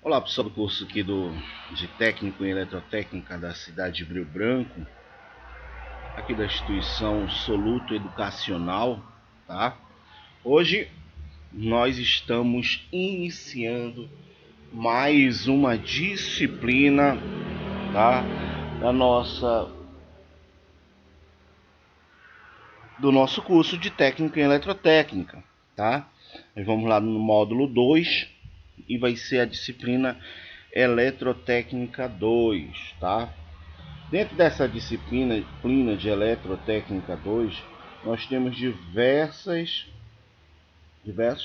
Olá pessoal do curso aqui de técnico em eletrotécnica da cidade de Rio Branco, aqui da instituição Soluto Educacional, tá? Hoje nós estamos iniciando mais uma disciplina, tá? Do nosso curso de técnico em eletrotécnica, tá? Nós vamos lá no módulo 2 e vai ser a disciplina Eletrotécnica 2, tá? Dentro dessa disciplina de Eletrotécnica 2, nós temos diversos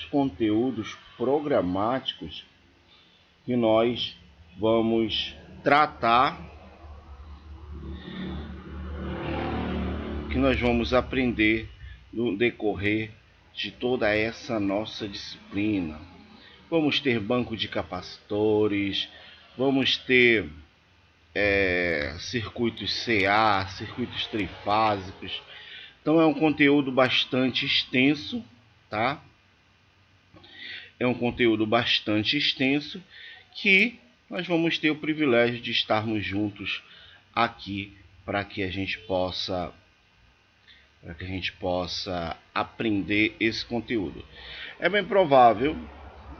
conteúdos programáticos que nós vamos tratar, que nós vamos aprender no decorrer de toda essa nossa disciplina. Vamos ter banco de capacitores, vamos ter circuitos CA, circuitos trifásicos. Então é um conteúdo bastante extenso, tá? É um conteúdo bastante extenso que nós vamos ter o privilégio de estarmos juntos aqui para que a gente possa aprender esse conteúdo. É bem provável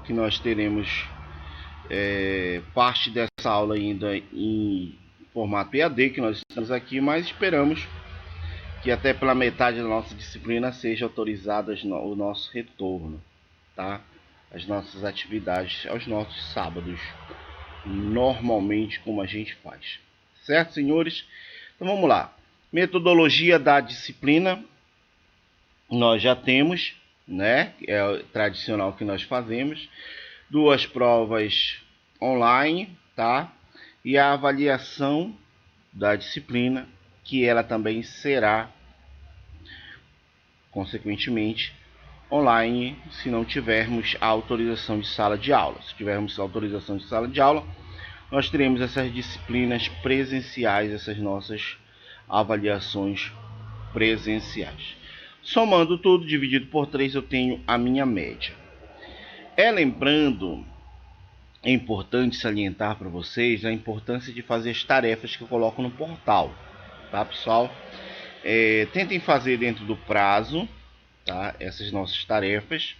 que nós teremos parte dessa aula ainda em formato EAD, que nós estamos aqui, mas esperamos que até pela metade da nossa disciplina seja autorizado o nosso retorno, tá? As nossas atividades aos nossos sábados, normalmente como a gente faz. Certo, senhores? Então vamos lá. Metodologia da disciplina nós já temos, né? É o tradicional que nós fazemos. 2 provas online, tá? E a avaliação da disciplina, que ela também será, consequentemente, online, se não tivermos a autorização de sala de aula. Se tivermos a autorização de sala de aula, nós teremos essas disciplinas presenciais, essas nossas avaliações presenciais. Somando tudo, dividido por 3, eu tenho a minha média. Lembrando, é importante salientar para vocês a importância de fazer as tarefas que eu coloco no portal, tá, pessoal? Tentem fazer dentro do prazo, tá? Essas nossas tarefas,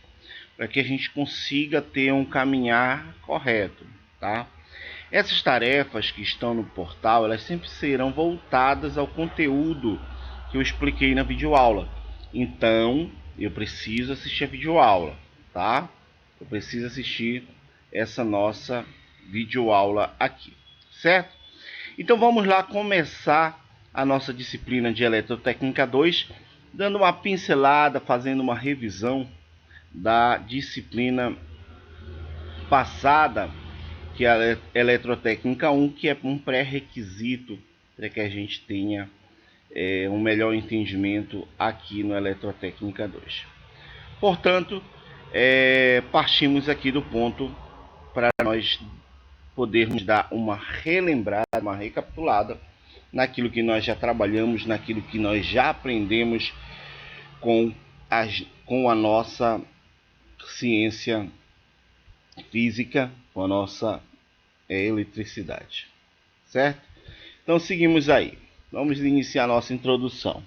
para que a gente consiga ter um caminhar correto, tá? Essas tarefas que estão no portal, elas sempre serão voltadas ao conteúdo que eu expliquei na videoaula. Então, eu preciso assistir a videoaula, tá? Eu preciso assistir essa nossa videoaula aqui, certo? Então vamos lá começar a nossa disciplina de Eletrotécnica 2, dando uma pincelada, fazendo uma revisão da disciplina passada, que é a Eletrotécnica 1, que é um pré-requisito para que a gente tenha um melhor entendimento aqui no Eletrotécnica 2. Portanto, partimos aqui do ponto para nós podermos dar uma relembrada, uma recapitulada naquilo que nós já trabalhamos, naquilo que nós já aprendemos com a nossa ciência física, com a nossa eletricidade, certo? Então seguimos aí, vamos iniciar a nossa introdução.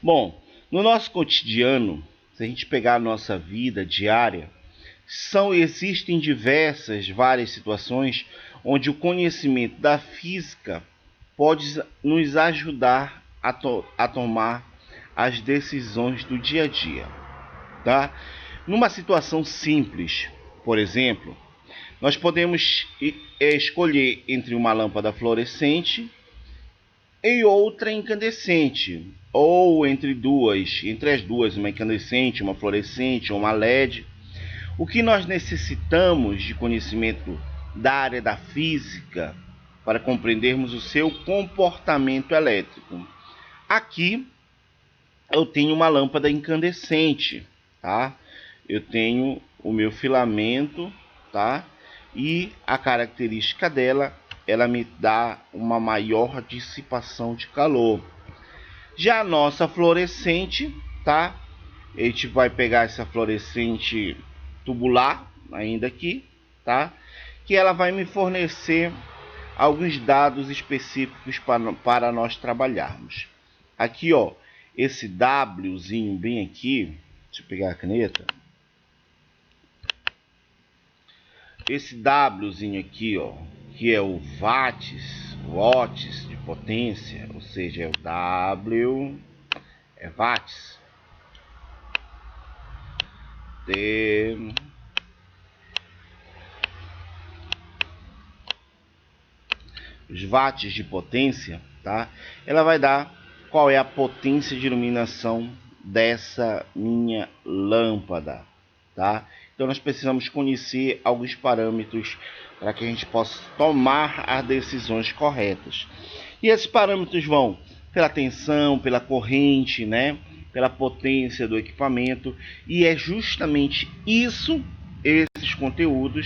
Bom, no nosso cotidiano, se a gente pegar a nossa vida diária, existem várias situações onde o conhecimento da física pode nos ajudar a tomar as decisões do dia a dia, tá? Numa situação simples, por exemplo, nós podemos escolher entre uma lâmpada fluorescente e outra incandescente, ou entre as duas, uma incandescente, uma fluorescente ou uma LED. O que nós necessitamos de conhecimento da área da física para compreendermos o seu comportamento elétrico. Aqui eu tenho uma lâmpada incandescente, tá? Eu tenho o meu filamento, tá? E a característica dela, ela me dá uma maior dissipação de calor. Já a nossa fluorescente, tá? A gente vai pegar essa fluorescente tubular, ainda aqui, tá? que ela vai me fornecer alguns dados específicos para nós trabalharmos. Aqui, ó, esse Wzinho bem aqui, deixa eu pegar a caneta. Esse Wzinho aqui, ó, que é o watts de potência, ou seja, é o W, é watts, T, os watts de potência, tá? Ela vai dar qual é a potência de iluminação dessa minha lâmpada, tá? Então nós precisamos conhecer alguns parâmetros para que a gente possa tomar as decisões corretas. E esses parâmetros vão pela tensão, pela corrente, né? Pela potência do equipamento, e é justamente esse conteúdo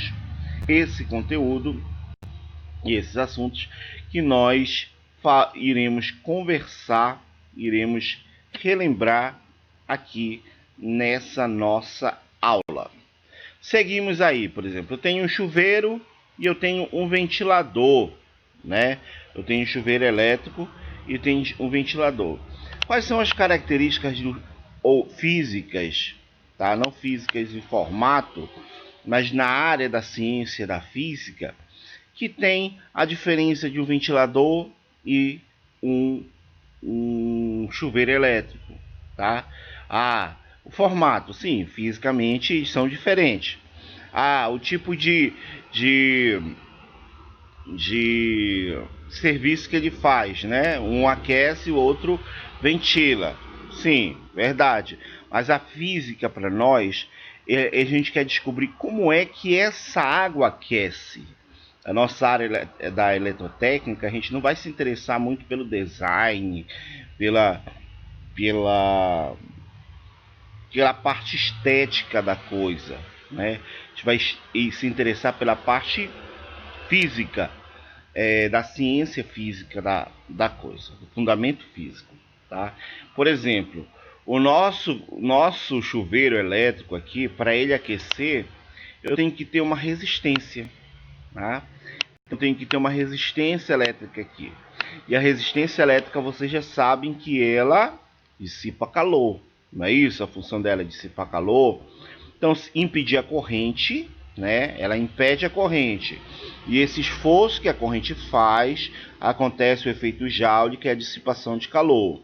e esses assuntos que nós iremos conversar, iremos relembrar aqui nessa nossa aula. Seguimos aí, por exemplo, eu tenho um chuveiro e eu tenho um ventilador, né? Eu tenho um chuveiro elétrico e tenho um ventilador. Quais são as características ou físicas, tá? Não físicas em formato, mas na área da ciência da física, que tem a diferença de um ventilador e um chuveiro elétrico, tá? O formato, sim, fisicamente são diferentes. O tipo de serviço que ele faz, né? Um aquece, o outro ventila. Sim, verdade. Mas a física para nós, a gente quer descobrir como é que essa água aquece. A nossa área da eletrotécnica, a gente não vai se interessar muito pelo design, pela parte estética da coisa, né? A gente vai se interessar pela parte física, da ciência física da coisa, do fundamento físico, tá? Por exemplo, o nosso chuveiro elétrico aqui, para ele aquecer, eu tenho que ter uma resistência, tá? Eu tenho que ter uma resistência elétrica aqui. E a resistência elétrica, vocês já sabem que ela dissipa calor. Não é isso? A função dela é dissipar calor. Então, impedir a corrente, né? Ela impede a corrente. E esse esforço que a corrente faz, acontece o efeito Joule, que é a dissipação de calor.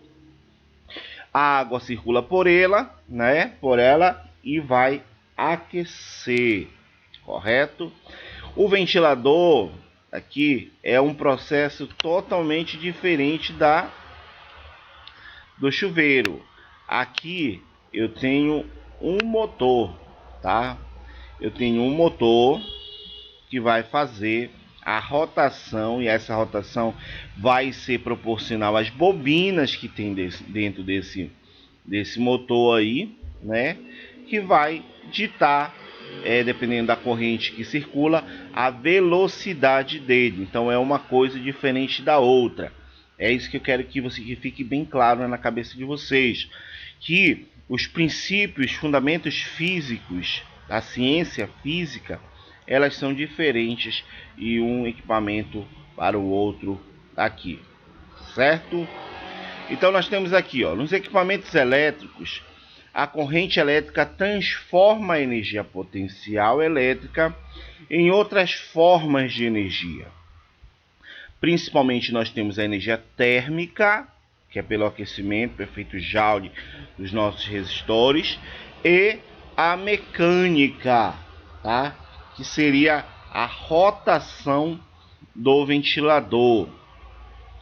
A água circula por ela, né? Por ela, e vai aquecer, correto? O ventilador aqui é um processo totalmente diferente do chuveiro. Aqui eu tenho um motor, tá? Eu tenho um motor que vai fazer a rotação, e essa rotação vai ser proporcional às bobinas que tem dentro desse motor aí, né? Que vai ditar, dependendo da corrente que circula, a velocidade dele. Então é uma coisa diferente da outra. É isso que eu quero que fique bem claro na cabeça de vocês, que os princípios, fundamentos físicos da ciência física, elas são diferentes e um equipamento para o outro aqui, certo? Então nós temos aqui, ó, nos equipamentos elétricos, a corrente elétrica transforma a energia potencial elétrica em outras formas de energia. Principalmente nós temos a energia térmica, que é pelo aquecimento, pelo efeito Joule dos nossos resistores, e a mecânica, tá? Que seria a rotação do ventilador.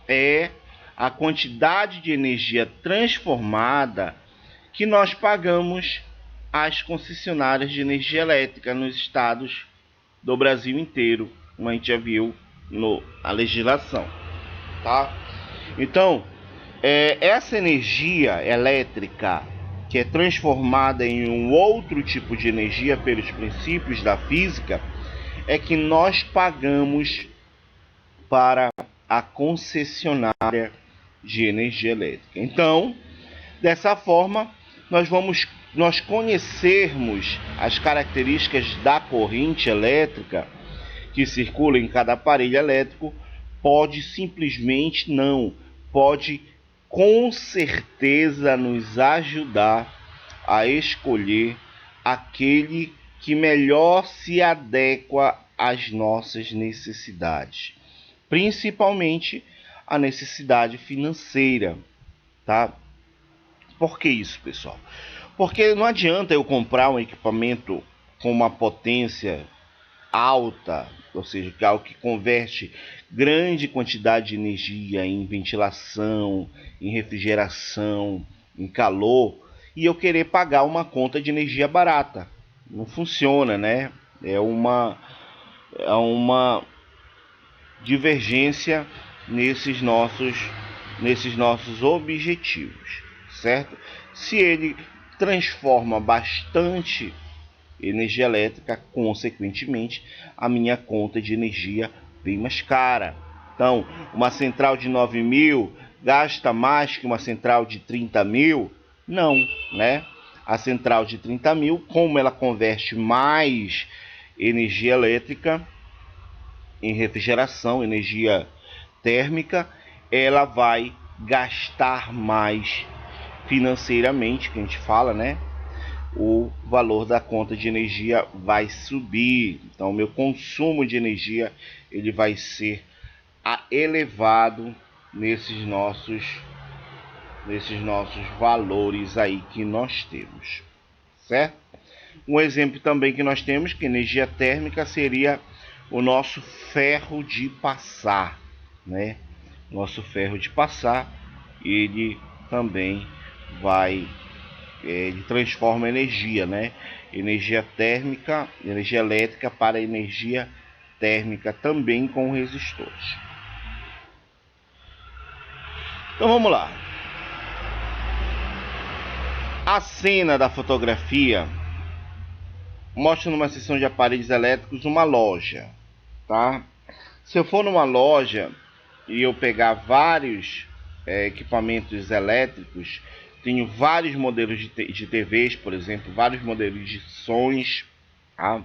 É a quantidade de energia transformada que nós pagamos às concessionárias de energia elétrica nos estados do Brasil inteiro, como a gente já viu na legislação, tá? Então, essa energia elétrica que é transformada em um outro tipo de energia pelos princípios da física, é que nós pagamos para a concessionária de energia elétrica. Então, dessa forma, nós conhecermos as características da corrente elétrica, que circula em cada aparelho elétrico pode simplesmente não, pode com certeza nos ajudar a escolher aquele que melhor se adequa às nossas necessidades, principalmente a necessidade financeira, tá? Por que isso, pessoal? Porque não adianta eu comprar um equipamento com uma potência alta, ou seja, algo que converte grande quantidade de energia em ventilação, em refrigeração, em calor, e eu querer pagar uma conta de energia barata. Não funciona, né? É uma divergência nesses nossos objetivos, certo? Se ele transforma bastante energia elétrica, consequentemente, a minha conta de energia vem mais cara. Então, uma central de 9.000 gasta mais que uma central de 30.000? Não, né? A central de 30.000, como ela converte mais energia elétrica em refrigeração, energia térmica, ela vai gastar mais financeiramente, que a gente fala, né? O valor da conta de energia vai subir. Então, meu consumo de energia ele vai ser elevado nesses nossos valores aí que nós temos, certo? Um exemplo também que nós temos que energia térmica seria o nosso ferro de passar, né? Nosso ferro de passar, ele também vai ele transforma energia, né? Energia térmica, energia elétrica para energia térmica também com resistores. Então vamos lá. A cena da fotografia mostra numa seção de aparelhos elétricos uma loja, tá? Se eu for numa loja e eu pegar vários equipamentos elétricos, tenho vários modelos de TVs, por exemplo, vários modelos de sons, tá?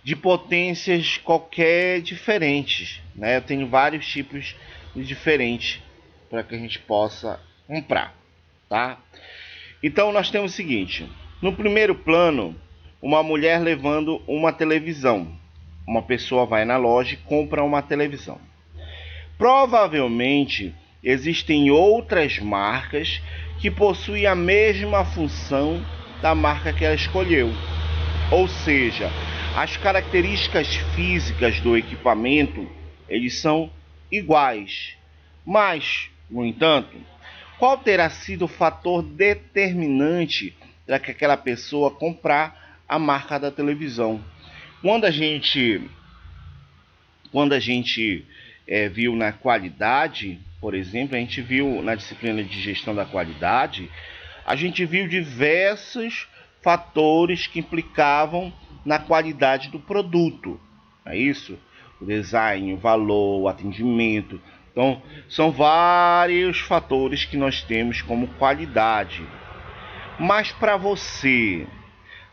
De potências qualquer diferentes, né? Eu tenho vários tipos diferentes para que a gente possa comprar, tá? Então nós temos o seguinte: no primeiro plano, uma mulher levando uma televisão. Uma pessoa vai na loja e compra uma televisão. Provavelmente existem outras marcas que possuem a mesma função da marca que ela escolheu. Ou seja, as características físicas do equipamento, eles são iguais. Mas, no entanto, qual terá sido o fator determinante para que aquela pessoa comprar a marca da televisão? Quando a gente viu na qualidade, por exemplo, a gente viu na disciplina de gestão da qualidade, a gente viu diversos fatores que implicavam na qualidade do produto. É isso? O design, o valor, o atendimento. Então, são vários fatores que nós temos como qualidade. Mas para você,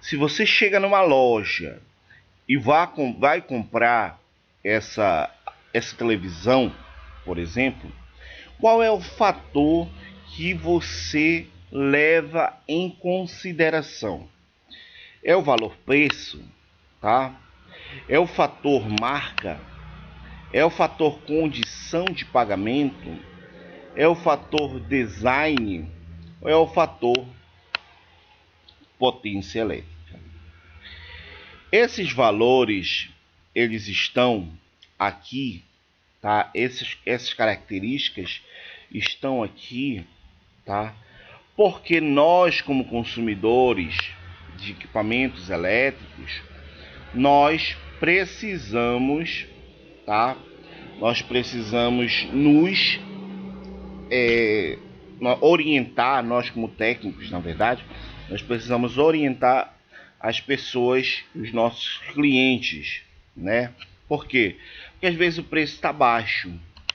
se você chega numa loja e vai comprar essa televisão, por exemplo, qual é o fator que você leva em consideração? É o valor preço, tá? É o fator marca? É o fator condição de pagamento? É o fator design? Ou é o fator potência elétrica? Esses valores, eles estão aqui, tá? Essas características estão aqui, tá? Porque nós, como consumidores de equipamentos elétricos, nós precisamos, tá? Nós precisamos nos orientar, nós como técnicos, na verdade, nós precisamos orientar as pessoas, os nossos clientes, né? Por quê? Porque às vezes o preço está baixo,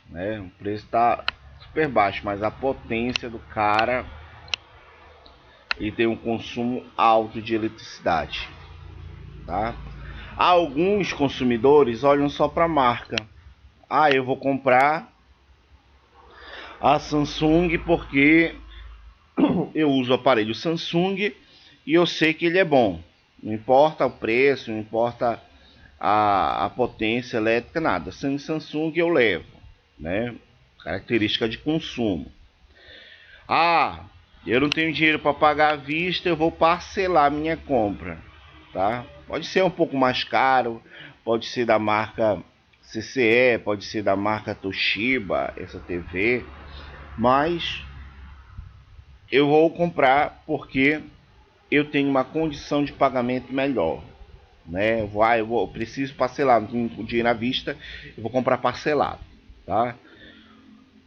né? O preço está super baixo, mas a potência do cara, ele tem um consumo alto de eletricidade, tá? Alguns consumidores olham só para a marca. Ah, eu vou comprar a Samsung porque eu uso o aparelho Samsung e eu sei que ele é bom. Não importa o preço, não importa a potência elétrica, nada. Sendo Samsung eu levo, né? Característica de consumo. Ah, eu não tenho dinheiro para pagar à vista, eu vou parcelar minha compra, tá? Pode ser um pouco mais caro, pode ser da marca CCE, pode ser da marca Toshiba, essa TV, mas eu vou comprar porque eu tenho uma condição de pagamento melhor, né? Eu preciso parcelar, não tenho dinheiro à vista, eu vou comprar parcelado, tá?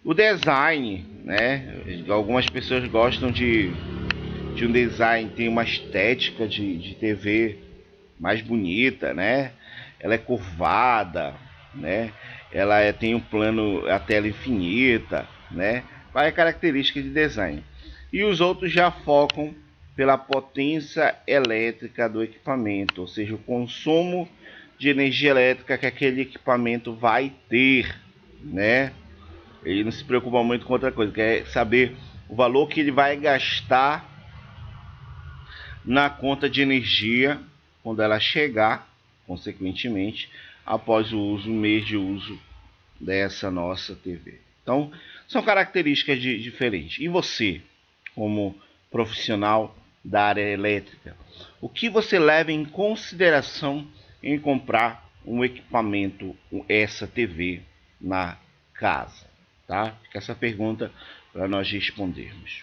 O design, né? Algumas pessoas gostam de um design, tem uma estética de TV mais bonita, né? Ela é curvada, né? Tem um plano, a tela infinita, né? Vai característica de design. E os outros já focam pela potência elétrica do equipamento, ou seja, o consumo de energia elétrica que aquele equipamento vai ter, né? Ele não se preocupa muito com outra coisa, quer saber o valor que ele vai gastar na conta de energia quando ela chegar, consequentemente, após o uso, um mês de uso dessa nossa TV. Então, são características diferentes. E você, como profissional da área elétrica, o que você leva em consideração em comprar um equipamento, essa TV, na casa? Tá? Fica essa pergunta para nós respondermos.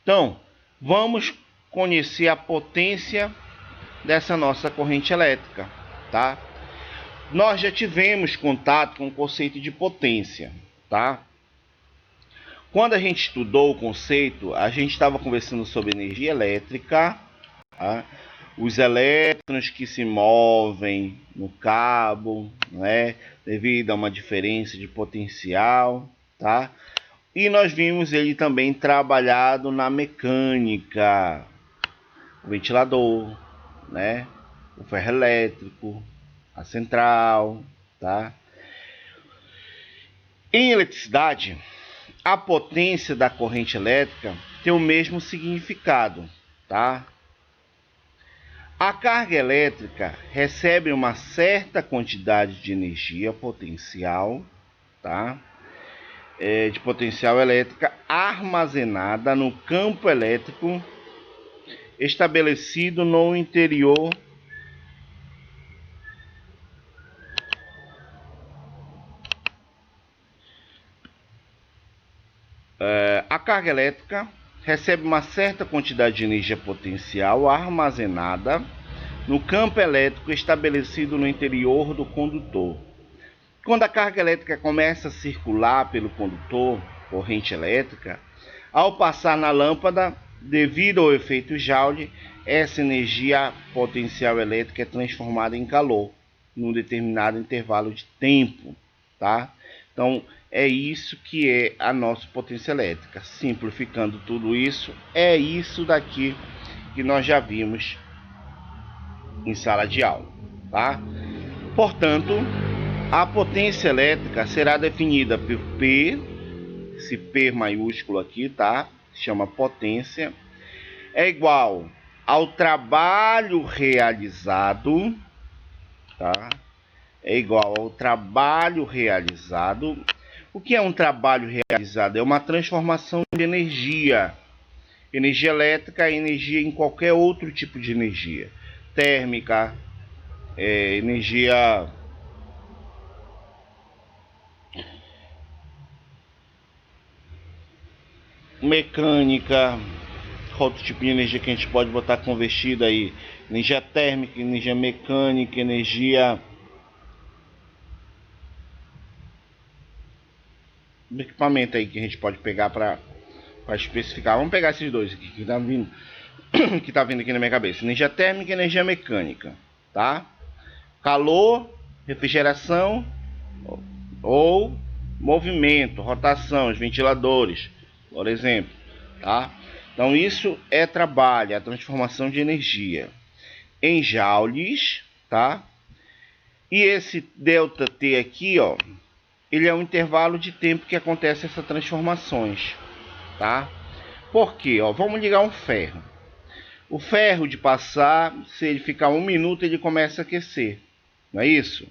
Então, vamos conhecer a potência dessa nossa corrente elétrica, tá? Nós já tivemos contato com o conceito de potência, tá? Quando a gente estudou o conceito, a gente estava conversando sobre energia elétrica, tá? Os elétrons que se movem no cabo, né? Devido a uma diferença de potencial, tá? E nós vimos ele também trabalhado na mecânica, o ventilador, né? O ferro elétrico, a central, tá? Em eletricidade, a potência da corrente elétrica tem o mesmo significado, tá? A carga elétrica recebe uma certa quantidade de energia potencial, tá? De potencial elétrica armazenada no campo elétrico estabelecido no interior a carga elétrica recebe uma certa quantidade de energia potencial armazenada no campo elétrico estabelecido no interior do condutor. Quando a carga elétrica começa a circular pelo condutor, corrente elétrica, ao passar na lâmpada, devido ao efeito Joule, essa energia potencial elétrica é transformada em calor num determinado intervalo de tempo, tá? Então, é isso que é a nossa potência elétrica. Simplificando tudo isso, é isso daqui que nós já vimos em sala de aula, tá? Portanto, a potência elétrica será definida por P, esse P maiúsculo aqui, tá? Chama potência, é igual ao trabalho realizado, tá? É igual ao trabalho realizado. O que é um trabalho realizado? É uma transformação de energia. Energia elétrica é energia em qualquer outro tipo de energia. Térmica, energia mecânica, outro tipo de energia que a gente pode botar convertida aí. Energia térmica, energia mecânica, energia do equipamento aí que a gente pode pegar para especificar. Vamos pegar esses dois aqui que tá vindo que tá vindo aqui na minha cabeça. Energia térmica e energia mecânica, tá? Calor, refrigeração ou movimento, rotação, os ventiladores, por exemplo, tá? Então isso é trabalho, a transformação de energia. em joules, tá? E esse ΔT aqui, ó, ele é um intervalo de tempo que acontece essas transformações, tá? Por quê? Ó, vamos ligar um ferro. O ferro de passar, se ele ficar 1 minuto, ele começa a aquecer, não é isso?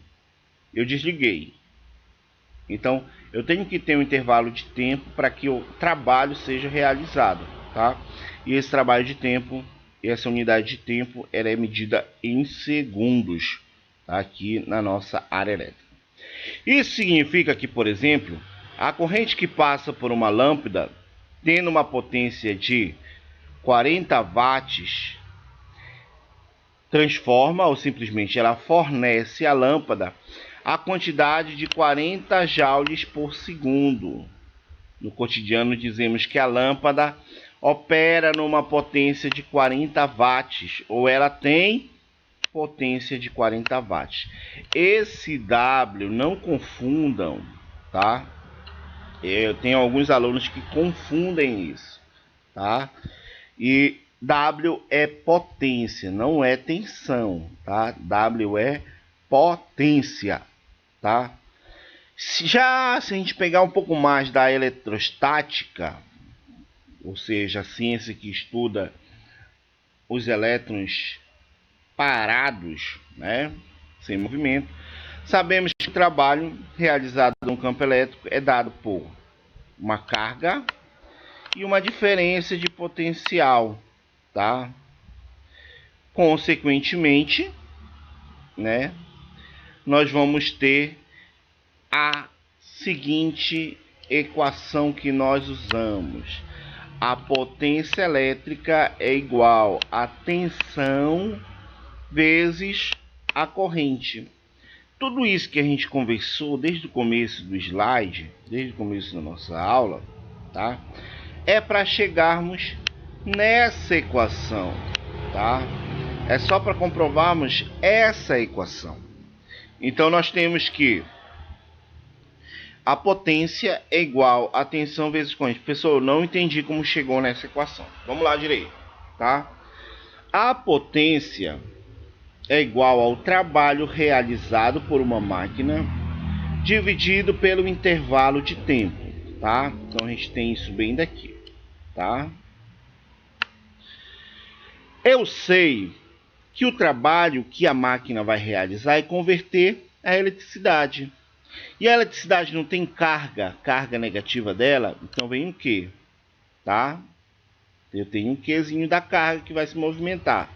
Eu desliguei. Então, eu tenho que ter um intervalo de tempo para que o trabalho seja realizado, tá? E esse trabalho de tempo, essa unidade de tempo, ela é medida em segundos, tá? Aqui na nossa área elétrica. Isso significa que, por exemplo, a corrente que passa por uma lâmpada, tendo uma potência de 40 watts, transforma ou simplesmente ela fornece à lâmpada a quantidade de 40 joules por segundo. No cotidiano dizemos que a lâmpada opera numa potência de 40 watts, ou ela tem potência de 40 watts. Esse W, não confundam, tá? Eu tenho alguns alunos que confundem isso, tá? E W é potência, não é tensão, tá? W é potência, tá? Se a gente pegar um pouco mais da eletrostática, ou seja, a ciência que estuda os elétrons parados, né, sem movimento, sabemos que o trabalho realizado no campo elétrico é dado por uma carga e uma diferença de potencial, tá? Consequentemente, né, nós vamos ter a seguinte equação que nós usamos: a potência elétrica é igual a tensão vezes a corrente. Tudo isso que a gente conversou desde o começo do slide, desde o começo da nossa aula, tá? É para chegarmos nessa equação, tá? É só para comprovarmos essa equação. Então nós temos que a potência é igual a tensão vezes corrente. Pessoal, eu não entendi como chegou nessa equação. Vamos lá direito, tá? A potência é igual ao trabalho realizado por uma máquina dividido pelo intervalo de tempo, tá? Então a gente tem isso bem daqui, tá? Eu sei que o trabalho que a máquina vai realizar é converter a eletricidade. E a eletricidade não tem carga negativa dela, então vem um Q, tá? Eu tenho um Qzinho da carga que vai se movimentar.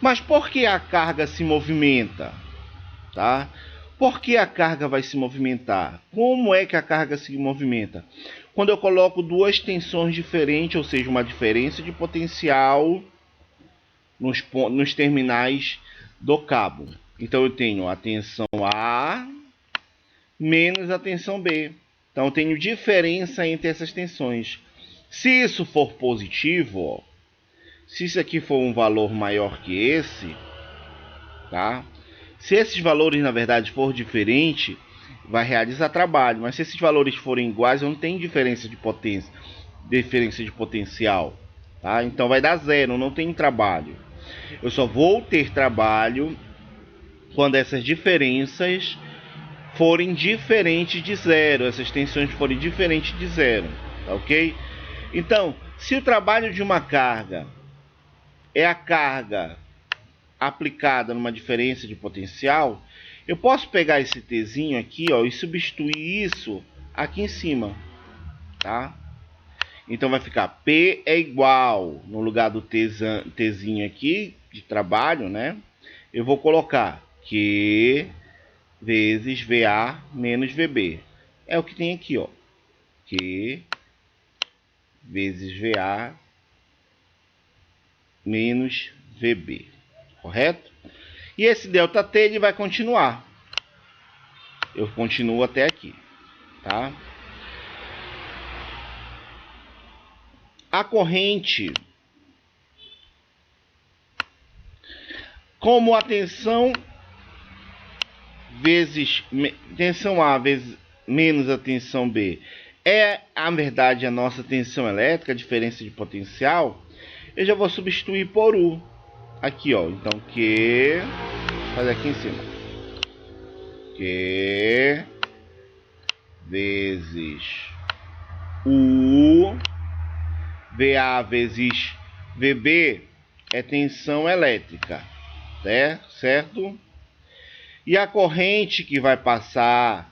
Mas por que a carga se movimenta? Tá? Por que a carga vai se movimentar? Como é que a carga se movimenta? Quando eu coloco duas tensões diferentes, ou seja, uma diferença de potencial nos terminais do cabo. Então eu tenho a tensão A menos a tensão B. Então eu tenho diferença entre essas tensões. Se isso for positivo, ó, se isso aqui for um valor maior que esse, tá? Se esses valores na verdade for diferente, vai realizar trabalho. Mas se esses valores forem iguais, não tem diferença de potência, diferença de potencial, tá? Então vai dar zero, não tem trabalho. Eu só vou ter trabalho quando essas diferenças forem diferentes de zero, essas tensões forem diferentes de zero, tá ok? Então, se o trabalho de uma carga é a carga aplicada numa diferença de potencial, eu posso pegar esse Tzinho aqui, ó, e substituir isso aqui em cima, tá? Então vai ficar P é igual, no lugar do Tzinho aqui, de trabalho, né? Eu vou colocar Q vezes VA menos VB. É o que tem aqui, ó. Q vezes VA menos VB. Correto? E esse ΔT ele vai continuar. Eu continuo até aqui, tá? A corrente, como a tensão vezes tensão A vezes menos a tensão B é, na verdade, a nossa tensão elétrica, a diferença de potencial, eu já vou substituir por U. aqui, ó. Então, Q, fazer aqui em cima. Q vezes U, VA vezes VB é tensão elétrica, certo? E a corrente que vai passar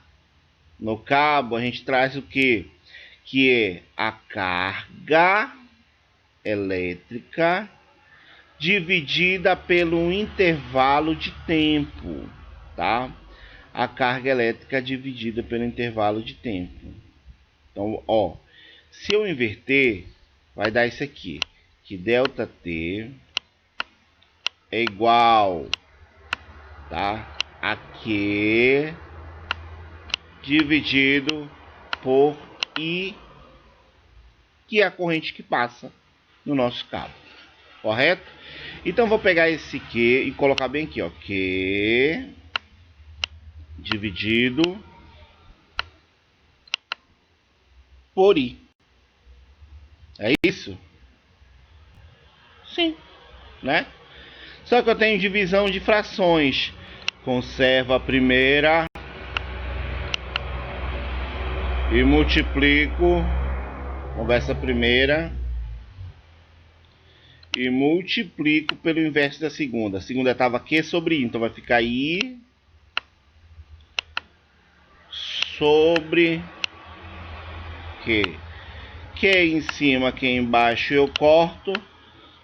no cabo, a gente traz o quê? Que é a carga elétrica dividida pelo intervalo de tempo, tá? A carga elétrica dividida pelo intervalo de tempo. Então, ó, se eu inverter, vai dar isso aqui, que ΔT é igual, tá, a Q dividido por I, que é a corrente que passa no nosso cabo, correto? Então, vou pegar esse Q e colocar bem aqui, ó, Q dividido por I. É isso? Sim, né? Só que eu tenho divisão de frações. Conservo a primeira e multiplico. Converso a primeira e multiplico pelo inverso da segunda. A segunda estava Q sobre I, então vai ficar I sobre Q. Q em cima, Q embaixo eu corto.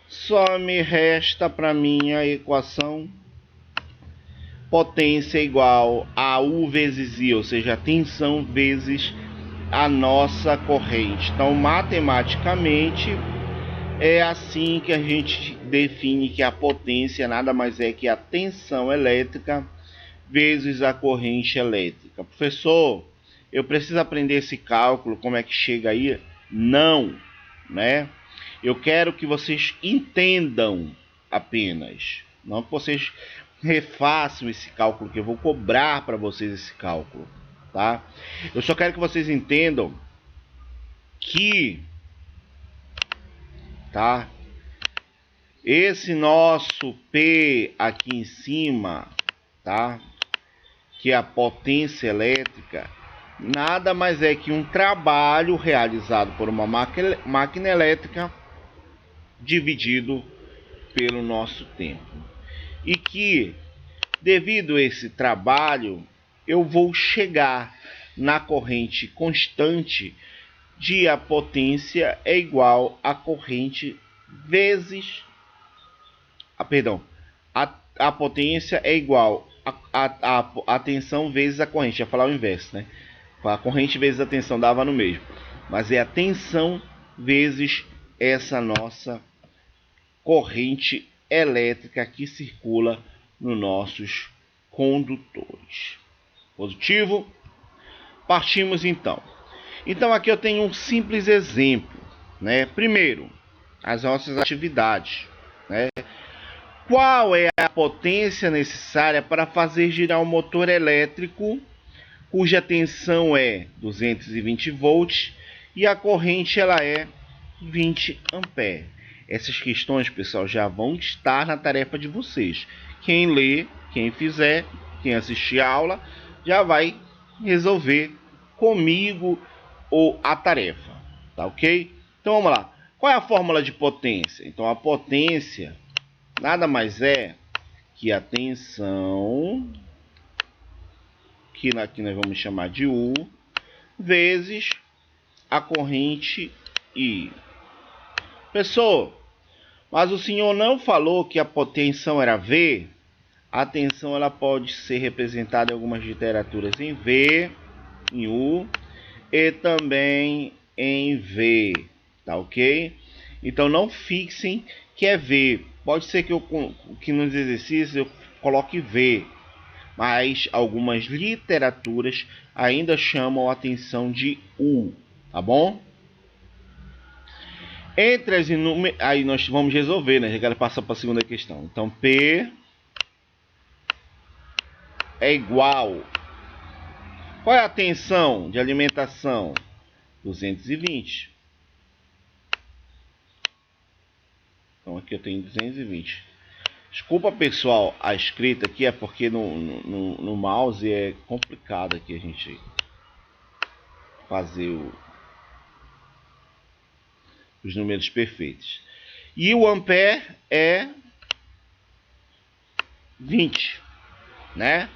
Só me resta para minha equação potência igual a U vezes I, ou seja, a tensão vezes a nossa corrente. Então, matematicamente, é assim que a gente define que a potência nada mais é que a tensão elétrica vezes a corrente elétrica. Professor, eu preciso aprender esse cálculo, como é que chega aí? Não, né? Eu quero que vocês entendam apenas, não que vocês refaçam esse cálculo, que eu vou cobrar para vocês esse cálculo, tá? Eu só quero que vocês entendam que, tá? Esse nosso P aqui em cima, tá? Que é a potência elétrica, nada mais é que um trabalho realizado por uma máquina elétrica dividido pelo nosso tempo. E que, devido a esse trabalho, eu vou chegar na corrente constante de a potência é igual a corrente vezes... a potência é igual a tensão vezes a corrente. Ia falar o inverso, né? A corrente vezes a tensão dava no mesmo. Mas é a tensão vezes essa nossa corrente elétrica que circula nos nossos condutores. Positivo? Partimos então. Então aqui eu tenho um simples exemplo, né? Primeiro, as nossas atividades, né? Qual é a potência necessária para fazer girar um motor elétrico cuja tensão é 220 volts e a corrente ela é 20 amperes? Essas questões, pessoal, já vão estar na tarefa de vocês. Quem lê, quem fizer, quem assistir a aula, já vai resolver comigo ou a tarefa, tá ok? Então vamos lá. Qual é a fórmula de potência? Então a potência nada mais é que a tensão, que aqui nós vamos chamar de U, vezes a corrente I. Pessoal, mas o senhor não falou que a potência era V? A tensão ela pode ser representada em algumas literaturas em V, em U e também em V, tá ok? Então não fixem que é V. Pode ser que nos exercícios eu coloque V, mas algumas literaturas ainda chamam a tensão de U, tá bom? Entre as inúmeras... Aí nós vamos resolver, né? Já quero passar para a segunda questão. Então, P é igual... Qual é a tensão de alimentação? 220. Então, aqui eu tenho 220. Desculpa, pessoal, a escrita aqui é porque no mouse é complicado aqui a gente fazer os números perfeitos. E o ampere é 20, né?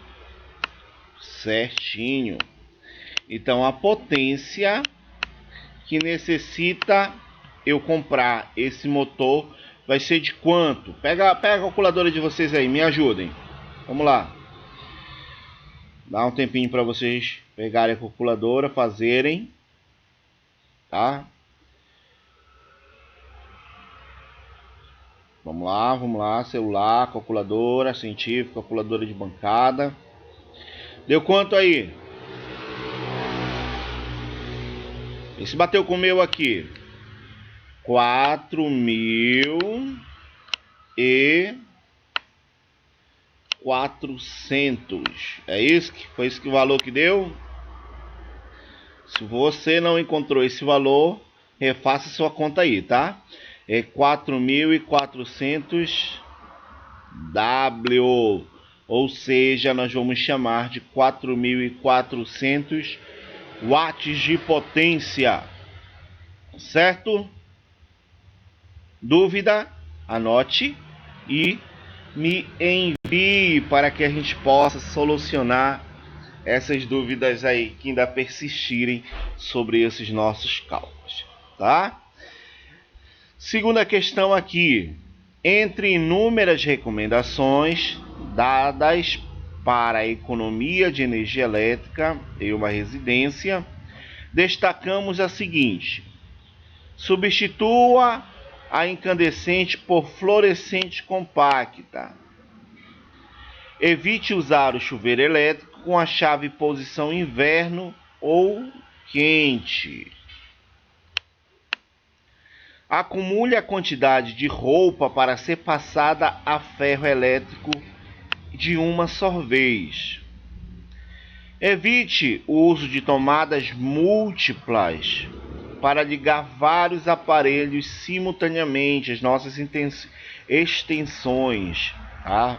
Certinho. Então a potência que necessita eu comprar esse motor vai ser de quanto? Pega a calculadora de vocês aí, me ajudem. Vamos lá. Dá um tempinho para vocês pegarem a calculadora, fazerem, tá? Vamos lá, celular, calculadora científica, calculadora de bancada. Deu quanto aí? Esse bateu com o meu aqui. 4.400. É isso? Foi esse que o valor que deu? Se você não encontrou esse valor, refaça sua conta aí, tá? É 4.400 W, ou seja, nós vamos chamar de 4.400 watts de potência, certo? Dúvida? Anote e me envie para que a gente possa solucionar essas dúvidas aí que ainda persistirem sobre esses nossos cálculos, tá? Segunda questão aqui. Entre inúmeras recomendações dadas para a economia de energia elétrica em uma residência, destacamos a seguinte: substitua a incandescente por fluorescente compacta. Evite usar o chuveiro elétrico com a chave posição inverno ou quente. Acumule a quantidade de roupa para ser passada a ferro elétrico de uma só vez. Evite o uso de tomadas múltiplas para ligar vários aparelhos simultaneamente, as nossas extensões. Tá?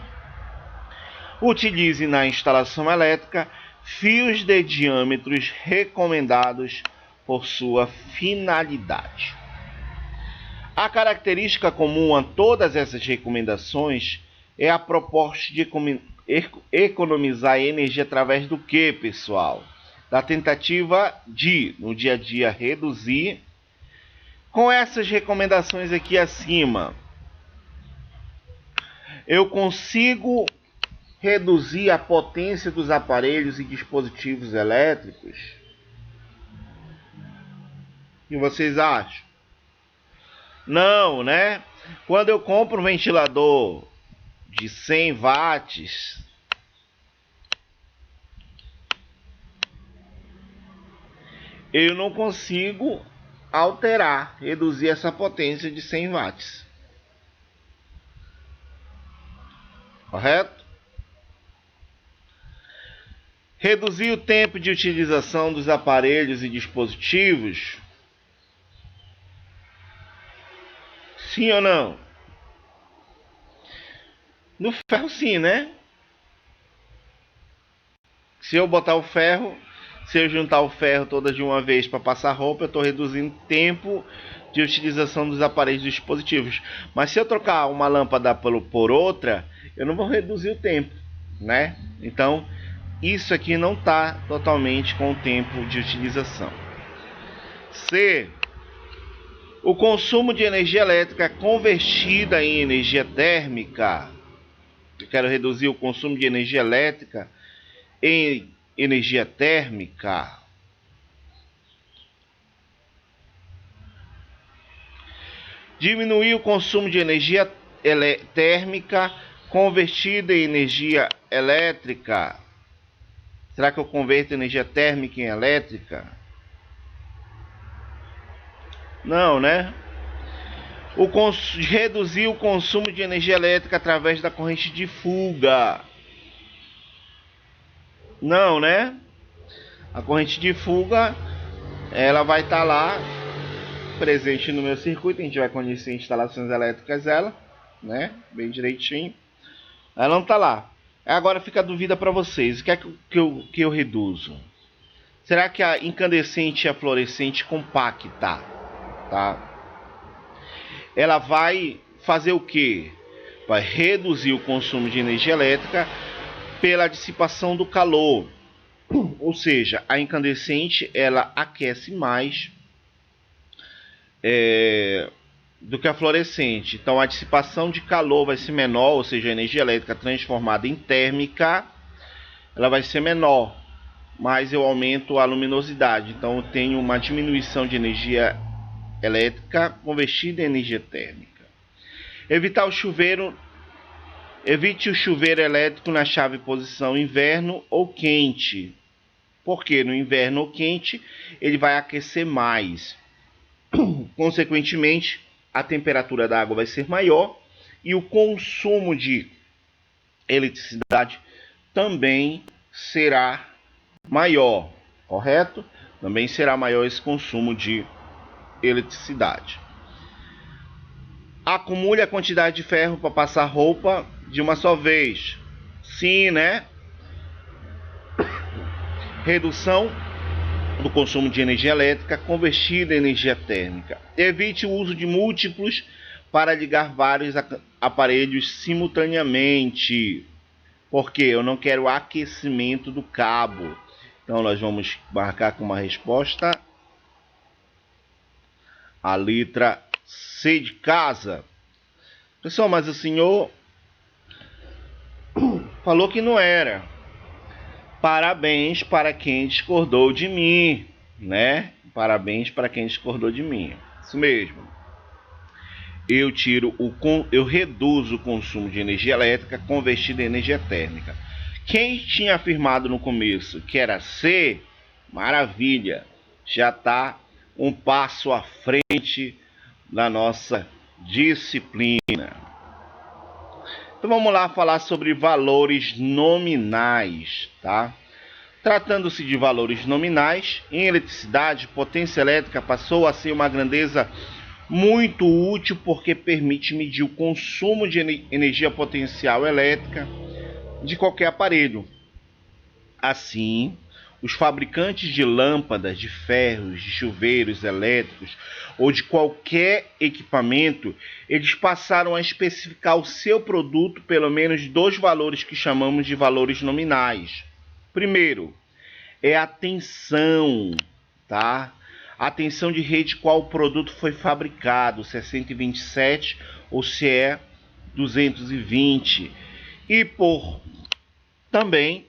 Utilize na instalação elétrica fios de diâmetros recomendados por sua finalidade. A característica comum a todas essas recomendações é a proposta de economizar energia através do que, pessoal? Da tentativa de, no dia a dia, reduzir. Com essas recomendações aqui acima, eu consigo reduzir a potência dos aparelhos e dispositivos elétricos? O que vocês acham? Não, né? Quando eu compro um ventilador de 100 watts, eu não consigo alterar, reduzir essa potência de 100 watts. Correto? Reduzir o tempo de utilização dos aparelhos e dispositivos? Sim ou não? No ferro sim, né? Se eu botar o ferro, se eu juntar o ferro toda de uma vez para passar roupa, eu estou reduzindo o tempo de utilização dos aparelhos e dispositivos. Mas se eu trocar uma lâmpada por outra, eu não vou reduzir o tempo, né? Então, isso aqui não está totalmente com o tempo de utilização. C. O consumo de energia elétrica convertida em energia térmica. Eu quero reduzir o consumo de energia elétrica em energia térmica. Diminuir o consumo de energia térmica convertida em energia elétrica. Será que eu converto energia térmica em elétrica? Não, né? Reduzir o consumo de energia elétrica através da corrente de fuga. Não, né? A corrente de fuga, ela vai estar lá presente no meu circuito. A gente vai conhecer instalações elétricas dela, né? Bem direitinho. Ela não está lá. Agora fica a dúvida para vocês. O que é que eu reduzo? Será que a incandescente e a fluorescente compacta, tá? Ela vai fazer o quê? Vai reduzir o consumo de energia elétrica pela dissipação do calor. Ou seja, a incandescente ela aquece mais do que a fluorescente. Então a dissipação de calor vai ser menor, ou seja, a energia elétrica transformada em térmica, ela vai ser menor, mas eu aumento a luminosidade. Então eu tenho uma diminuição de energia elétrica convertida em energia térmica. Evite o chuveiro elétrico na chave posição inverno ou quente. Porque no inverno ou quente ele vai aquecer mais. Consequentemente, a temperatura da água vai ser maior e o consumo de eletricidade também será maior, correto? Também será maior esse consumo de eletricidade. Acumule a quantidade de ferro para passar roupa de uma só vez. Sim, né? Redução do consumo de energia elétrica convertida em energia térmica. Evite o uso de múltiplos para ligar vários aparelhos simultaneamente, porque eu não quero aquecimento do cabo. Então nós vamos marcar com uma resposta a letra C de casa. Pessoal, mas o senhor falou que não era. Parabéns para quem discordou de mim, né? Parabéns para quem discordou de mim. Isso mesmo. Eu reduzo o consumo de energia elétrica convertida em energia térmica. Quem tinha afirmado no começo que era C, maravilha, já está um passo à frente da nossa disciplina. Então vamos lá falar sobre valores nominais, tá? Tratando-se de valores nominais, em eletricidade, potência elétrica passou a ser uma grandeza muito útil porque permite medir o consumo de energia potencial elétrica de qualquer aparelho. Assim, os fabricantes de lâmpadas, de ferros, de chuveiros elétricos ou de qualquer equipamento, eles passaram a especificar o seu produto pelo menos dois valores que chamamos de valores nominais. Primeiro, é a tensão, tá? A tensão de rede qual o produto foi fabricado, se é 127 ou se é 220. E por também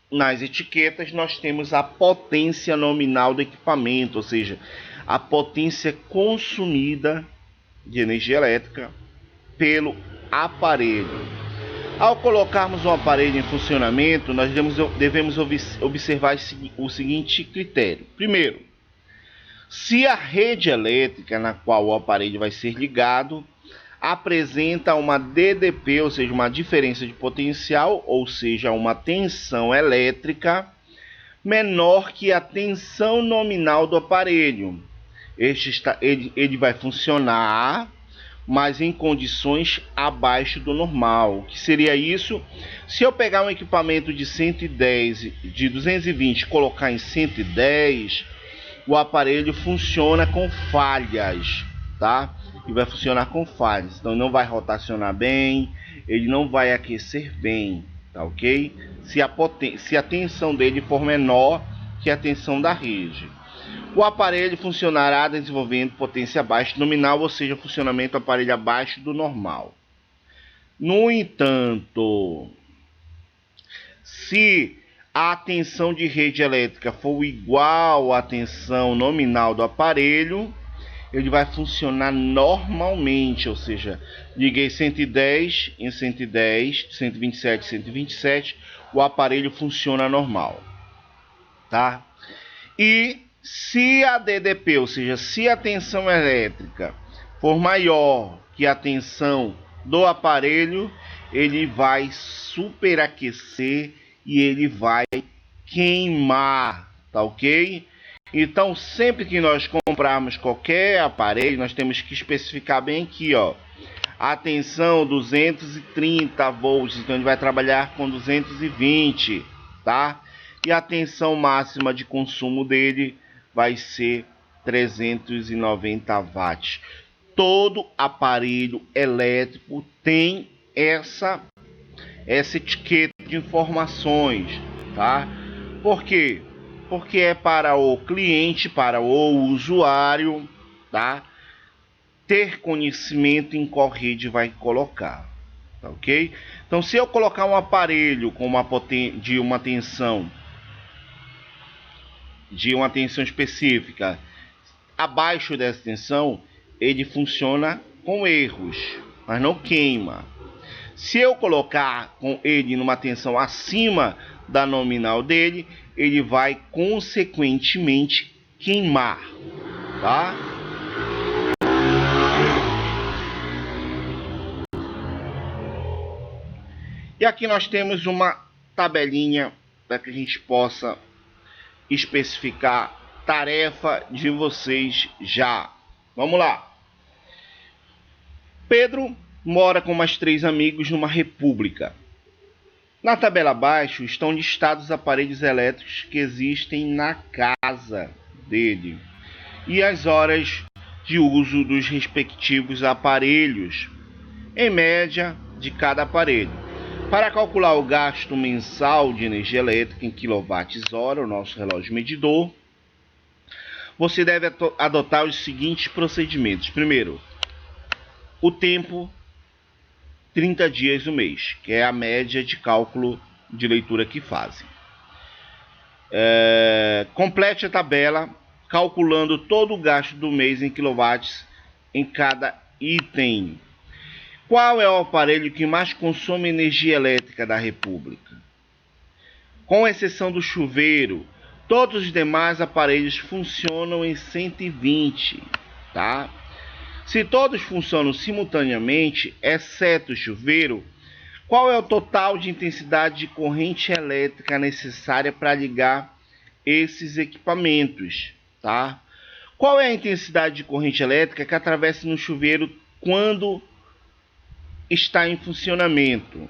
nas etiquetas nós temos a potência nominal do equipamento, ou seja, a potência consumida de energia elétrica pelo aparelho. Ao colocarmos um aparelho em funcionamento, nós devemos observar o seguinte critério. Primeiro, se a rede elétrica na qual o aparelho vai ser ligado apresenta uma DDP, ou seja, uma diferença de potencial, ou seja, uma tensão elétrica menor que a tensão nominal do aparelho. Ele vai funcionar, mas em condições abaixo do normal. O que seria isso? Se eu pegar um equipamento de 110, de 220 e colocar em 110, o aparelho funciona com falhas, tá? E vai funcionar com falhas. Então não vai rotacionar bem, ele não vai aquecer bem, tá ok? Se a tensão dele for menor que a tensão da rede. O aparelho funcionará desenvolvendo potência abaixo do nominal, ou seja, funcionamento do aparelho abaixo do normal. No entanto, se a tensão de rede elétrica for igual à tensão nominal do aparelho, ele vai funcionar normalmente, ou seja, liguei 110 em 110, 127 em 127, o aparelho funciona normal, tá? E se a DDP, ou seja, se a tensão elétrica for maior que a tensão do aparelho, ele vai superaquecer e ele vai queimar, tá ok? Então, sempre que nós comprarmos qualquer aparelho, nós temos que especificar bem aqui, ó, A tensão 230 volts, então ele vai trabalhar com 220, tá? E a tensão máxima de consumo dele vai ser 390 watts. Todo aparelho elétrico tem essa etiqueta de informações, tá? Por quê? Porque é para o cliente, para o usuário, tá? Ter conhecimento em qual rede vai colocar, tá ok? Então, se eu colocar um aparelho com uma tensão específica abaixo dessa tensão, ele funciona com erros, mas não queima. Se eu colocar com ele numa tensão acima da nominal dele, ele vai consequentemente queimar, tá? E aqui nós temos uma tabelinha para que a gente possa especificar tarefa de vocês já. Vamos lá. Pedro mora com mais 3 amigos numa república. Na tabela abaixo estão listados os aparelhos elétricos que existem na casa dele e as horas de uso dos respectivos aparelhos, em média, de cada aparelho. Para calcular o gasto mensal de energia elétrica em kWh, o nosso relógio medidor, você deve adotar os seguintes procedimentos. Primeiro, o tempo, 30 dias no mês, que é a média de cálculo de leitura que fazem. Complete a tabela calculando todo o gasto do mês em quilowatts em cada item. Qual é o aparelho que mais consome energia elétrica da República? Com exceção do chuveiro, todos os demais aparelhos funcionam em 120, tá? Se todos funcionam simultaneamente, exceto o chuveiro, qual é o total de intensidade de corrente elétrica necessária para ligar esses equipamentos, tá? Qual é a intensidade de corrente elétrica que atravessa no chuveiro quando está em funcionamento?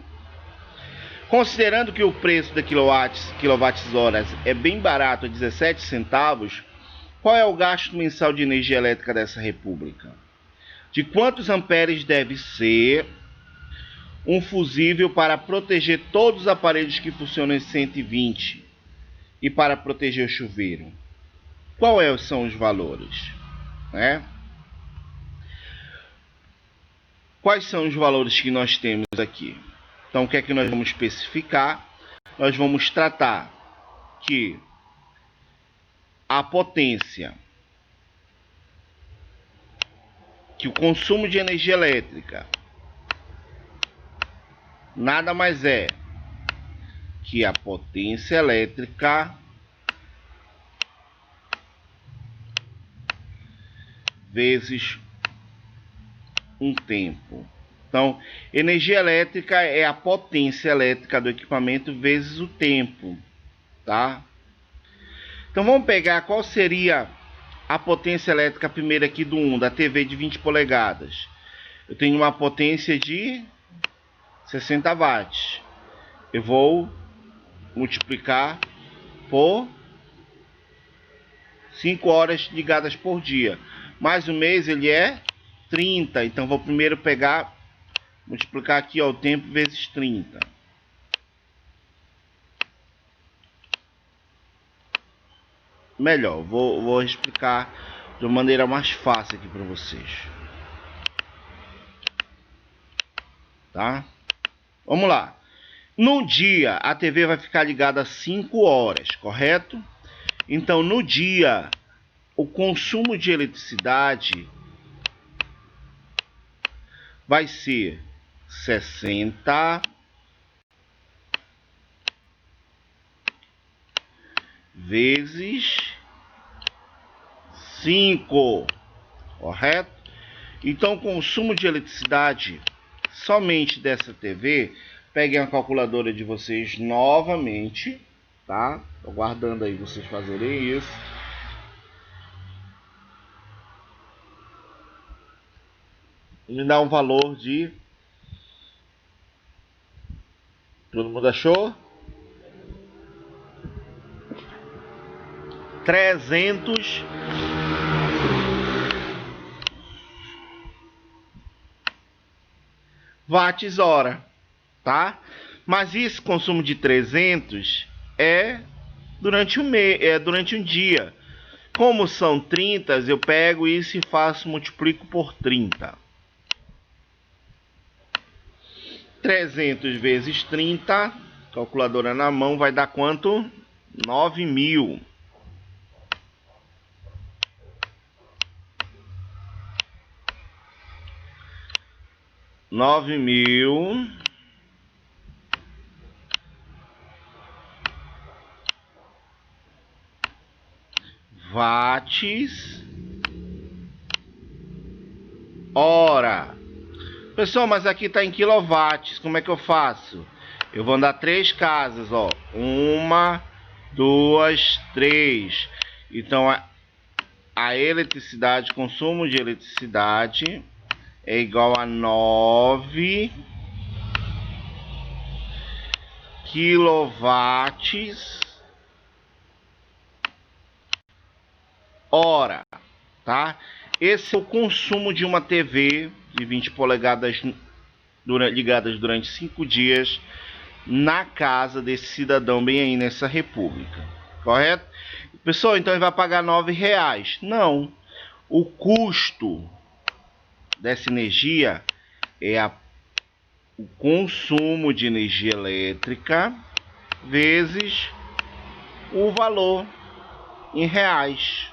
Considerando que o preço da quilowatts-horas é bem barato, 17 centavos, qual é o gasto mensal de energia elétrica dessa república? De quantos amperes deve ser um fusível para proteger todos os aparelhos que funcionam em 120 e para proteger o chuveiro? Quais são os valores, né? Quais são os valores que nós temos aqui? Então, o que é que nós vamos especificar? Nós vamos tratar que a potência, que o consumo de energia elétrica nada mais é que a potência elétrica vezes um tempo. Então, energia elétrica é a potência elétrica do equipamento vezes o tempo, tá? Então, vamos pegar qual seria a potência elétrica primeira aqui da TV de 20 polegadas. Eu tenho uma potência de 60 watts. Eu vou multiplicar por 5 horas ligadas por dia. Mais um mês ele é 30. Então, vou primeiro multiplicar aqui ó, o tempo vezes 30. Melhor, vou explicar de uma maneira mais fácil aqui para vocês. Tá? Vamos lá. No dia, a TV vai ficar ligada 5 horas, correto? Então, no dia, o consumo de eletricidade vai ser 60 vezes 5, correto? Então, o consumo de eletricidade somente dessa TV, peguem a calculadora de vocês novamente, tá? Tô aguardando aí vocês fazerem isso. me dá um valor de... Todo mundo achou? 300 watts hora, tá? Mas esse consumo de 300 é durante durante um dia. Como são 30, eu pego isso e multiplico por 30. 300 vezes 30, calculadora na mão, vai dar quanto? 9.000. 9.000 watts hora. Pessoal, mas aqui está em quilowatts. Como é que eu faço? Eu vou andar 3 casas, ó. 1, 2, 3. Então a eletricidade, consumo de eletricidade é igual a 9 quilowatts hora, tá? Esse é o consumo de uma TV de 20 polegadas ligadas durante 5 dias na casa desse cidadão bem aí nessa república, correto? Pessoal, então ele vai pagar R$9. Não, o custo dessa energia é o consumo de energia elétrica vezes o valor em reais.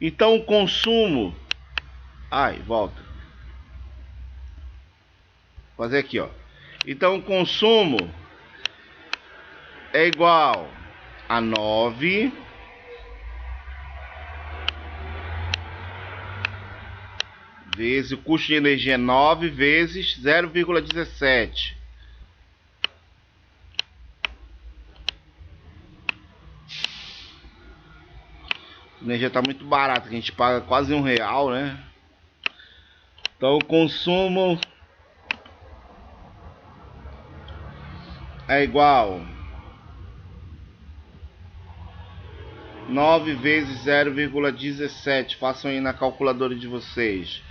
Então o consumo... volta. Vou fazer aqui, ó. Então o consumo é igual a 9 vezes o custo de energia é 9 vezes 0,17. A energia está muito barata, que a gente paga quase R$1, né? Então o consumo é igual 9 vezes 0,17. Façam aí na calculadora de vocês.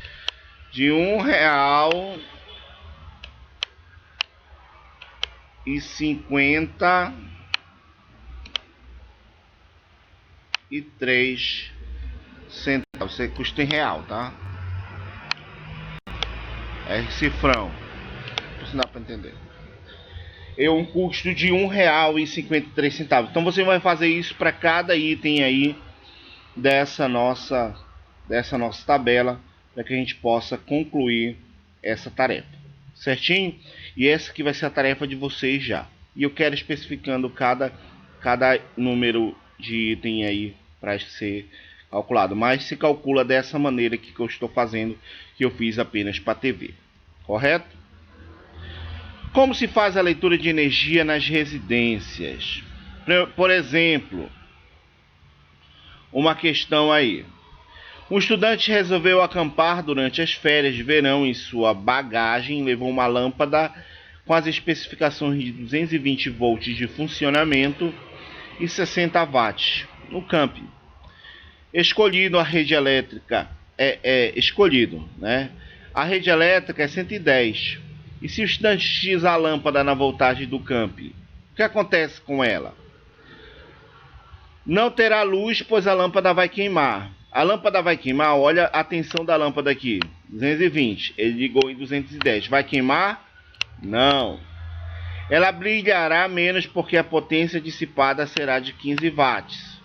De R$1,53. Você custa em real, tá? É cifrão. Não dá para entender. É um custo de R$1,53. Então você vai fazer isso para cada item aí dessa nossa tabela, para que a gente possa concluir essa tarefa, certinho? E essa que vai ser a tarefa de vocês já. E eu quero especificando cada número de item aí para ser calculado, mas se calcula dessa maneira aqui que eu estou fazendo, que eu fiz apenas para TV, correto? Como se faz a leitura de energia nas residências? Por exemplo, uma questão aí. Um estudante resolveu acampar durante as férias de verão. Em sua bagagem levou uma lâmpada com as especificações de 220 volts de funcionamento e 60 watts no camping. Escolhido a rede elétrica escolhido, né? A rede elétrica é 110. E se o estudante X a lâmpada na voltagem do camping, o que acontece com ela? Não terá luz, pois a lâmpada vai queimar. A lâmpada vai queimar, olha a tensão da lâmpada aqui, 220, ele ligou em 210, vai queimar? Não. Ela brilhará menos porque a potência dissipada será de 15 watts.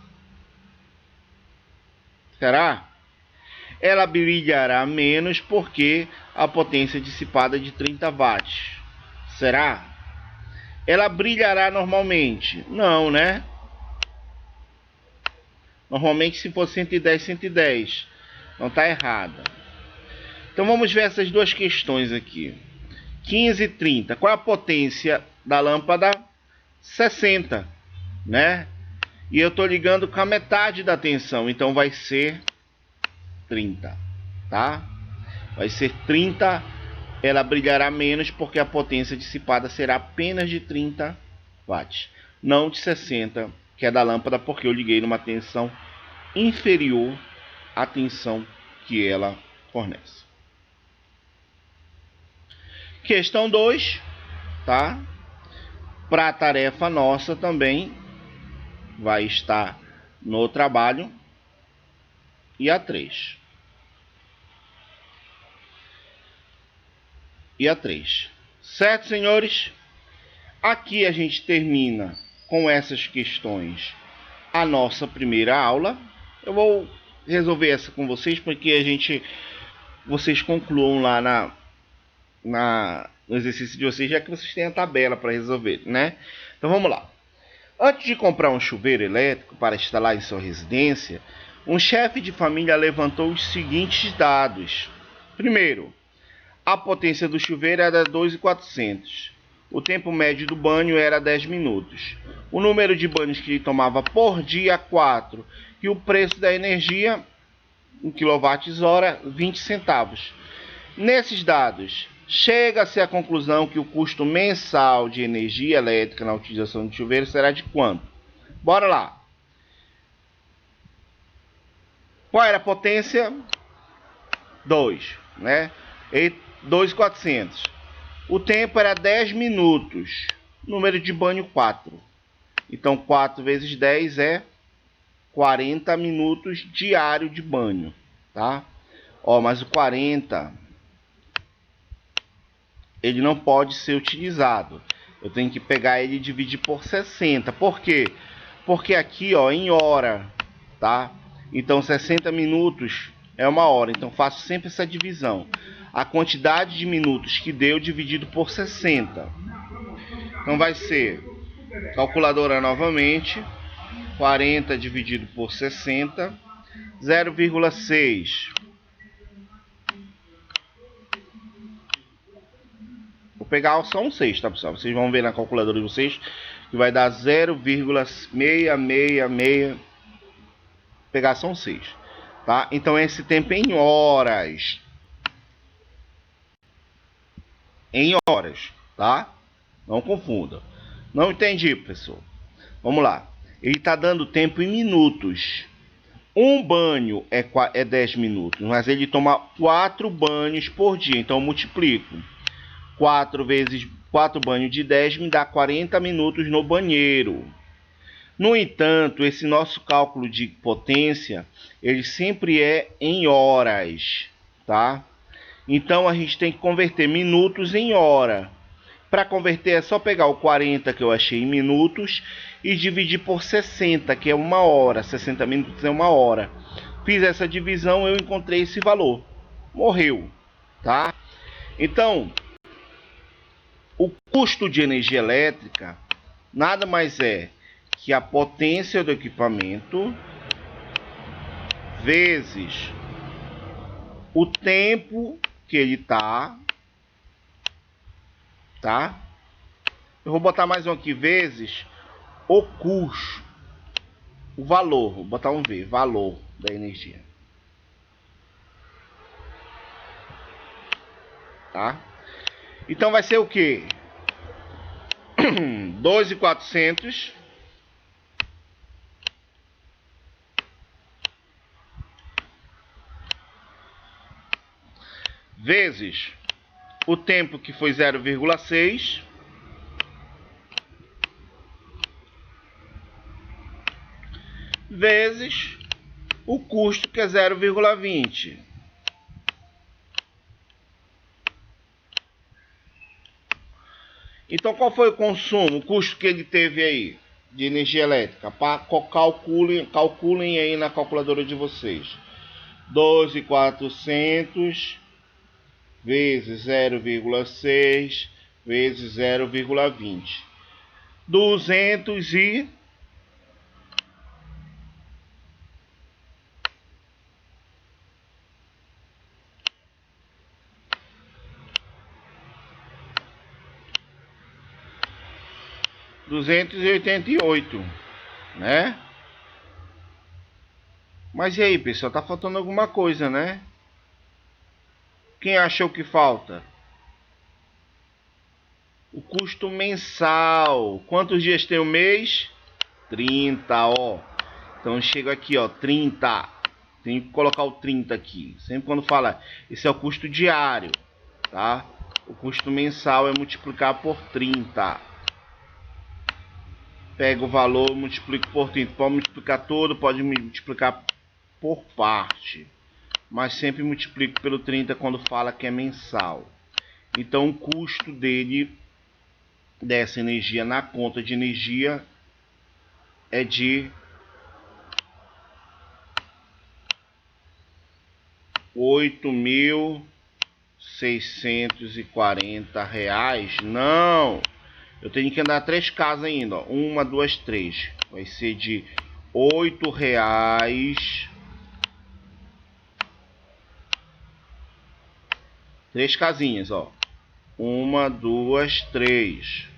Será? Ela brilhará menos porque a potência dissipada é de 30 watts. Será? Ela brilhará normalmente? Não, né? Normalmente se for 110, 110. Não está errada. Então vamos ver essas duas questões aqui. 15 e 30. Qual é a potência da lâmpada? 60, né? E eu estou ligando com a metade da tensão, então vai ser 30, tá? Vai ser 30, ela brilhará menos porque a potência dissipada será apenas de 30 watts, não de 60, que é da lâmpada, porque eu liguei numa tensão inferior à tensão que ela fornece. Questão 2, tá? Para a tarefa nossa também vai estar no trabalho. E a 3. E a 3. Certo, senhores? Aqui a gente termina com essas questões a nossa primeira aula. Eu vou resolver essa com vocês porque vocês concluam lá no exercício de vocês, já que vocês têm a tabela para resolver, né? Então vamos lá. Antes de comprar um chuveiro elétrico para instalar em sua residência, um chefe de família levantou os seguintes dados. Primeiro, a potência do chuveiro era 2.400. O tempo médio do banho era 10 minutos. O número de banhos que ele tomava por dia, 4. E o preço da energia, 1 kWh, 20 centavos. Nesses dados, chega-se à conclusão que o custo mensal de energia elétrica na utilização do chuveiro será de quanto? Bora lá. Qual era a potência? 2, né? 2.400. O tempo era 10 minutos. Número de banho, 4. Então, 4 vezes 10 é 40 minutos diário de banho, tá? Ó, mas o 40, ele não pode ser utilizado. Eu tenho que pegar ele e dividir por 60. Por quê? Porque aqui, ó, em hora, tá? Então, 60 minutos é 1 hora. Então, faço sempre essa divisão. A quantidade de minutos que deu dividido por 60. Então, vai ser, calculadora novamente, 40 dividido por 60, 0,6. Vou pegar só um 6, tá, pessoal? Vocês vão ver na calculadora de vocês que vai dar 0,666. Pegar só um 6, tá? Então, esse tempo em horas. Em horas, tá? Não confunda. Não entendi, pessoal. Vamos lá. Ele está dando tempo em minutos. Um banho é 10 minutos, mas ele toma 4 banhos por dia. Então, eu multiplico. 4 vezes 4 banhos de 10 me dá 40 minutos no banheiro. No entanto, esse nosso cálculo de potência, ele sempre é em horas, tá? Então, a gente tem que converter minutos em hora. Para converter é só pegar o 40 que eu achei em minutos e dividir por 60, que é 1 hora. 60 minutos é 1 hora. Fiz essa divisão, eu encontrei esse valor. Morreu, tá? Então, o custo de energia elétrica nada mais é que a potência do equipamento vezes o tempo que ele tá? Eu vou botar mais um aqui, vezes o custo, o valor, vou botar um V, valor da energia, tá? Então vai ser o quê? 2.400 vezes o tempo, que foi 0,6, vezes o custo, que é 0,20. Então, qual foi o consumo, o custo que ele teve aí de energia elétrica? Calculem aí na calculadora de vocês. 12.400 vezes 0,6 vezes 0,20. 288, né? Mas e aí, pessoal? Tá faltando alguma coisa, né? Quem achou que falta? O custo mensal. Quantos dias tem o mês? 30, ó. Então chega aqui, ó, 30. Tem que colocar o 30 aqui. Sempre quando fala, esse é o custo diário, tá? O custo mensal é multiplicar por 30. Pega o valor, multiplica por 30. Pode multiplicar todo, pode multiplicar por parte. Mas sempre multiplico pelo 30 quando fala que é mensal. Então o custo dessa energia na conta de energia é de R$ 8.640. Não! Eu tenho que andar 3 casas ainda, ó. 1, 2, 3. Vai ser de R$ 8. 3 casinhas, ó. 1, 2, 3.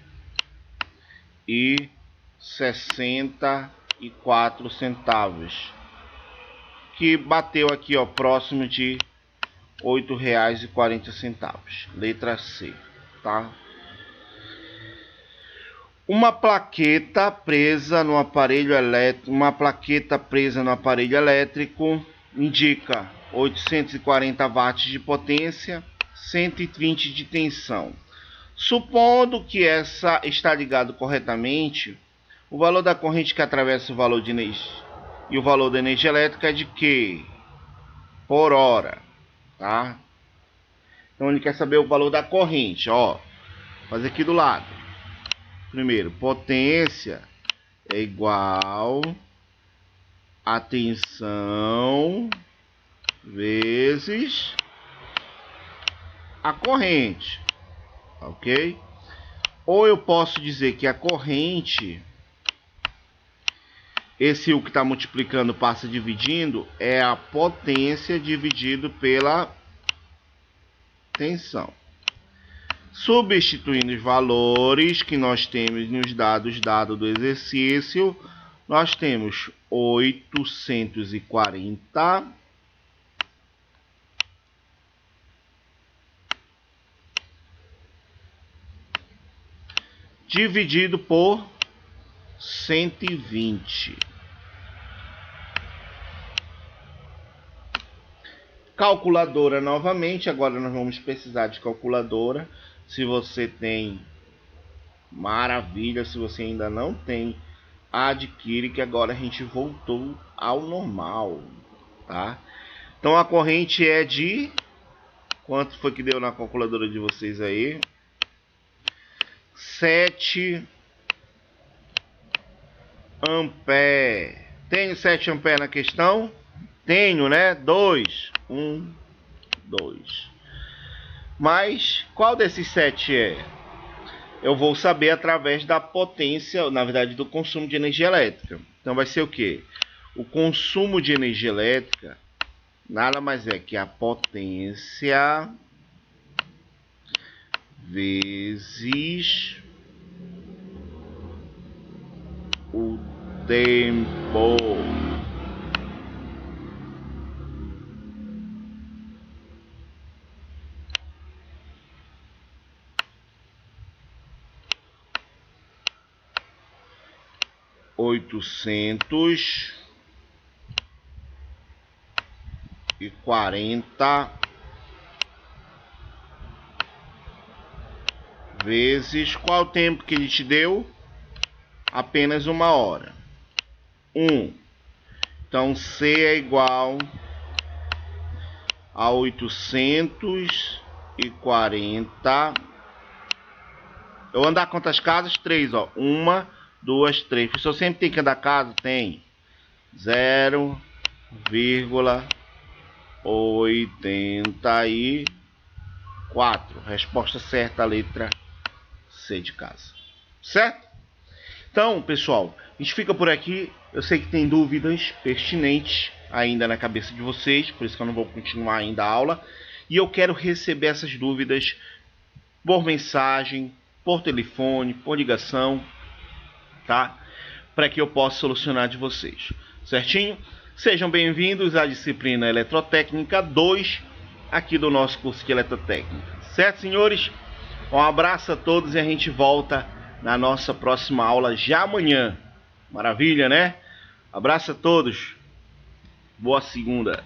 E 64 centavos. Que bateu aqui, ó, próximo de R$ 8,40. Letra C, tá? Uma plaqueta presa no aparelho elétrico, indica 840 watts de potência, 120 de tensão. Supondo que essa está ligado corretamente, o valor da corrente que atravessa o valor de energia e o valor da energia elétrica é de quê? Por hora, tá? Então ele quer saber o valor da corrente, ó. Fazer aqui do lado. Primeiro, potência é igual a tensão vezes a corrente, ok? Ou eu posso dizer que a corrente, esse U que está multiplicando passa dividindo, é a potência dividido pela tensão. Substituindo os valores que nós temos nos dados do exercício, nós temos 840 dividido por 120. Calculadora novamente, agora nós vamos precisar de calculadora. Se você tem, maravilha. Se você ainda não tem, adquire, que agora a gente voltou ao normal, tá? Então a corrente é de... Quanto foi que deu na calculadora de vocês aí? 7 ampere. Tenho 7 ampere na questão? Tenho, né? 2. 1, 2. Mas qual desses 7 é? Eu vou saber através da potência, na verdade, do consumo de energia elétrica. Então vai ser o quê? O consumo de energia elétrica nada mais é que a potência vezes o tempo. Oitocentos e 40 vezes qual o tempo que ele te deu? Apenas 1 hora. 1. Então C é igual a 840. Eu vou andar quantas casas? 3, ó. 1, 2, 3. O senhor sempre tem que andar casa? Tem. 0,84. Resposta certa, a letra C de casa. Certo? Então, pessoal, a gente fica por aqui. Eu sei que tem dúvidas pertinentes ainda na cabeça de vocês, por isso que eu não vou continuar ainda a aula. E eu quero receber essas dúvidas por mensagem, por telefone, por ligação, tá? Para que eu possa solucionar de vocês. Certinho? Sejam bem-vindos à disciplina Eletrotécnica 2, aqui do nosso curso de Eletrotécnica. Certo, senhores? Um abraço a todos e a gente volta na nossa próxima aula já amanhã. Maravilha, né? Abraço a todos. Boa segunda.